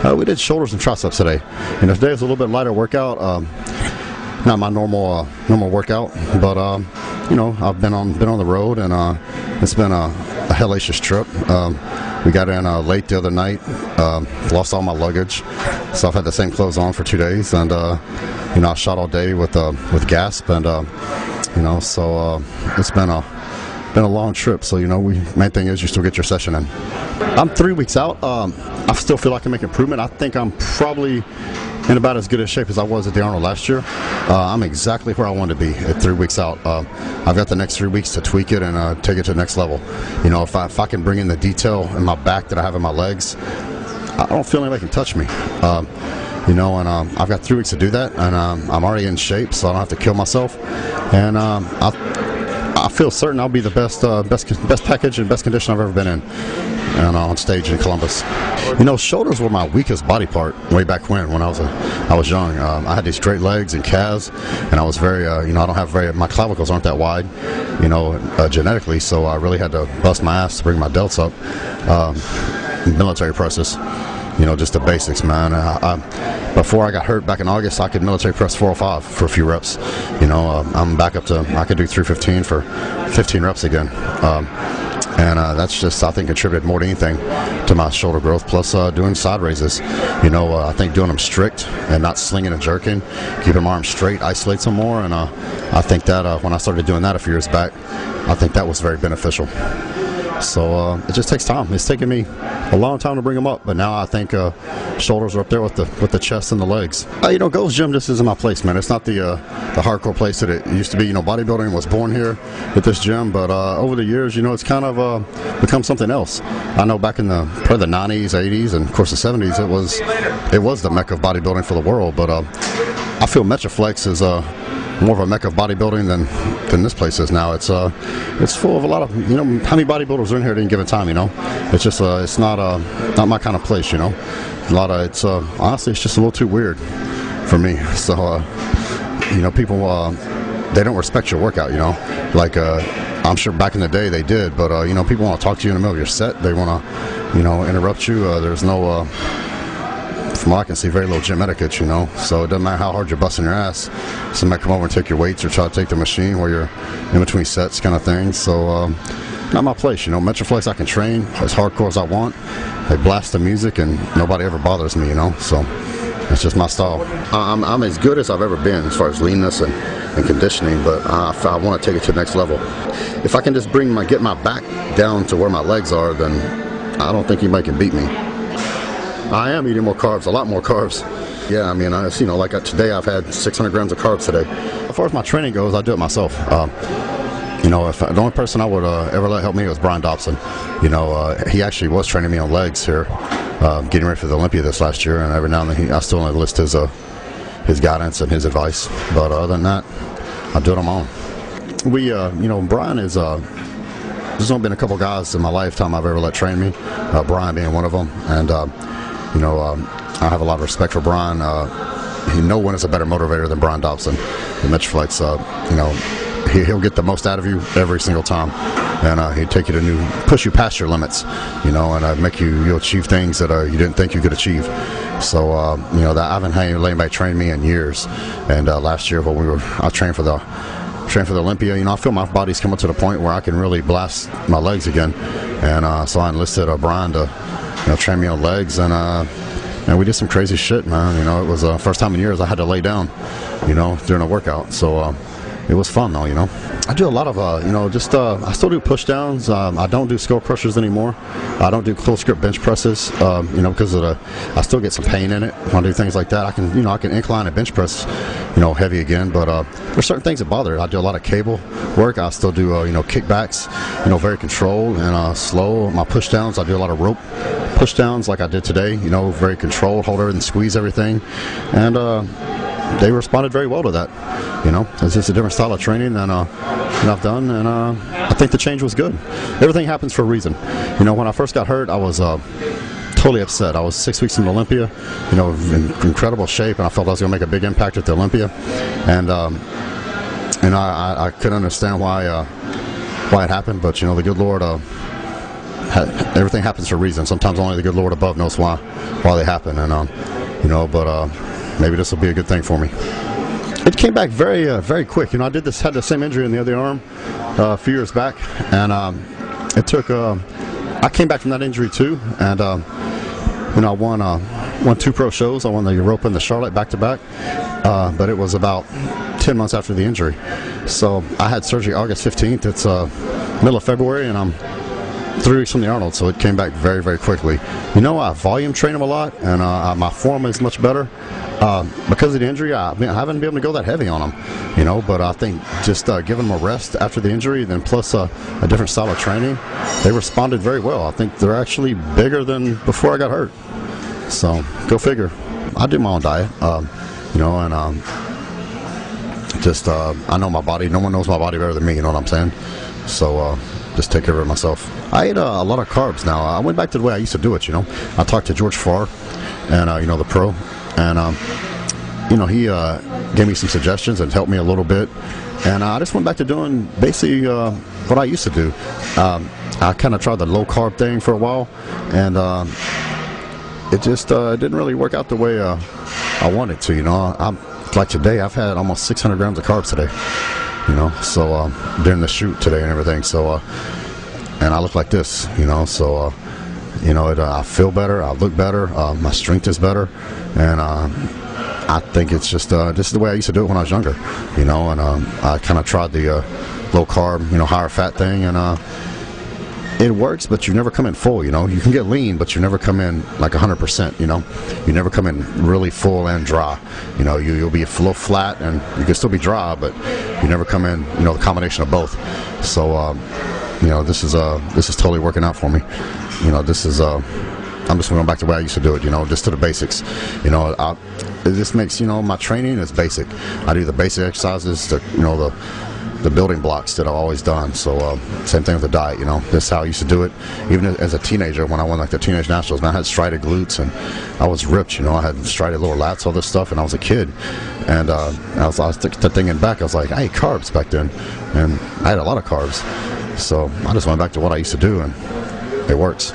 We did shoulders and triceps today. You know, today was a little bit lighter workout. Not my normal workout, but you know, I've been on the road, and it's been a hellacious trip. We got in late the other night, lost all my luggage, so I've had the same clothes on for 2 days, and you know, I shot all day with Gasp, and you know, so it's been a long trip. So you know, main thing is you still get your session in. I'm 3 weeks out. I still feel like I can make improvement. I think I'm probably in about as good a shape as I was at the Arnold last year. I'm exactly where I want to be at 3 weeks out. I've got the next 3 weeks to tweak it and take it to the next level. You know, if I can bring in the detail in my back that I have in my legs, I don't feel anybody can touch me. You know, and I've got 3 weeks to do that, and I'm already in shape, so I don't have to kill myself. And I feel certain I'll be the best package and best condition I've ever been in, and on stage in Columbus. You know, shoulders were my weakest body part way back when I was young. I had these straight legs and calves, and I was very, you know, I don't have my clavicles aren't that wide, you know, genetically, so I really had to bust my ass to bring my delts up. Military presses. You know, just the basics, man. Before I got hurt back in August, I could military press 405 for a few reps. You know, I'm back up to, I could do 315 for 15 reps again. And that's just, I think, contributed more than anything to my shoulder growth, plus doing side raises. You know, I think doing them strict and not slinging and jerking, keeping my arms straight, isolates them more. And I think that when I started doing that a few years back, I think that was very beneficial. So it just takes time. It's taken me a long time to bring them up, but now I think shoulders are up there with the chest and the legs. You know, Gold's Gym just isn't my place, man. It's not the hardcore place that it used to be. You know, bodybuilding was born here at this gym, but over the years, you know, it's kind of become something else. I know back in probably the 90s, 80s, and of course the 70s, it was the mecca of bodybuilding for the world. But I feel Metroflex is more of a mecca of bodybuilding than this place is now. It's full of a lot of, you know, how many bodybuilders are in here at any given time, you know? It's just it's not my kind of place, you know. It's honestly, it's just a little too weird for me. So you know, people they don't respect your workout, you know. Like I'm sure back in the day they did, but you know, people want to talk to you in the middle of your set. They want to, you know, interrupt you. There's no from what I can see, very little gym etiquette, you know. So it doesn't matter how hard you're busting your ass. Somebody come over and take your weights or try to take the machine while you're in between sets, kind of thing. So not my place, you know. Metroflex, I can train as hardcore as I want. They blast the music and nobody ever bothers me, you know. So it's just my style. I'm as good as I've ever been as far as leanness and conditioning, but I want to take it to the next level. If I can just get my back down to where my legs are, then I don't think anybody can beat me. I am eating more carbs, a lot more carbs. Yeah, I mean, you know, like today I've had 600 grams of carbs today. As far as my training goes, I do it myself. You know, the only person I would ever let help me was Brian Dobson. You know, he actually was training me on legs here, getting ready for the Olympia this last year, and every now and then I still enlist his guidance and his advice. But other than that, I do it on my own. You know, Brian is, there's only been a couple guys in my lifetime I've ever let train me, Brian being one of them, and you know, I have a lot of respect for Brian. No one is a better motivator than Brian Dobson. The Metroflex, you know, he'll get the most out of you every single time, and he'd take you to push you past your limits, you know, and make you achieve things that you didn't think you could achieve. So you know, that I haven't had anybody train me in years. And last year when I trained for the Olympia, you know, I feel my body's coming to the point where I can really blast my legs again, and so I enlisted Brian to, you know, train me on legs, and we did some crazy shit, man. You know, it was the first time in years I had to lay down, you know, during a workout. So it was fun though, you know. I do a lot of, you know, just I still do push downs. I don't do skull crushers anymore. I don't do close grip bench presses, you know, because I still get some pain in it when I do things like that. I can incline and bench press, you know, heavy again. But there's certain things that bother it. I do a lot of cable work. I still do, you know, kickbacks, you know, very controlled and slow. My push downs, I do a lot of rope push downs like I did today, you know, very controlled, hold everything, squeeze everything, and they responded very well to that. You know, it's just a different style of training than I've done, and I think the change was good. Everything happens for a reason. You know, when I first got hurt, I was totally upset. I was 6 weeks in Olympia, you know, in incredible shape, and I felt I was going to make a big impact at the Olympia, and I couldn't understand why it happened, but you know, the good Lord everything happens for a reason. Sometimes only the good Lord above knows why they happen, and but maybe this will be a good thing for me. It came back very quick. I had the same injury in the other arm a few years back, and it took. I came back from that injury too, and I won 2 pro shows. I won the Europa and the Charlotte back to back, but it was about 10 months after the injury. So I had surgery August 15th. It's middle of February, and I'm 3 weeks from the Arnold, so it came back very very quickly. I volume train him a lot, and my form is much better. Because of the injury, I haven't been able to go that heavy on them, but I think just giving them a rest after the injury, then plus a different style of training, they responded very well. I think they're actually bigger than before I got hurt. So go figure. I do my own diet, and I know my body. No one knows my body better than me, you know what I'm saying? So just take care of it myself. I eat a lot of carbs now. I went back to the way I used to do it, I talked to George Farr, and the pro, and he gave me some suggestions and helped me a little bit, and I just went back to doing basically what I used to do. I kind of tried the low carb thing for a while, and it just didn't really work out the way I wanted to. Like today, I've had almost 600 grams of carbs today, so during the shoot today and everything. So and I look like this, so I feel better, I look better, my strength is better, and I think it's just the way I used to do it when I was younger, and I kind of tried the low carb, higher fat thing, and it works, but you never come in full. You can get lean, but you never come in like 100%. You never come in really full and dry. You'll be a little flat, and you can still be dry, but you never come in the combination of both. So this is totally working out for me. This is I'm just going back to the way I used to do it, just to the basics. It just makes, my training is basic. I do the basic exercises, the building blocks that I've always done. So same thing with the diet, this is how I used to do it. Even as a teenager, when I won like the Teenage Nationals, man, I had striated glutes, and I was ripped, I had striated lower lats, all this stuff, and I was a kid. And I was thinking back, I was like, I ate carbs back then, and I had a lot of carbs. So I just went back to what I used to do, and it works.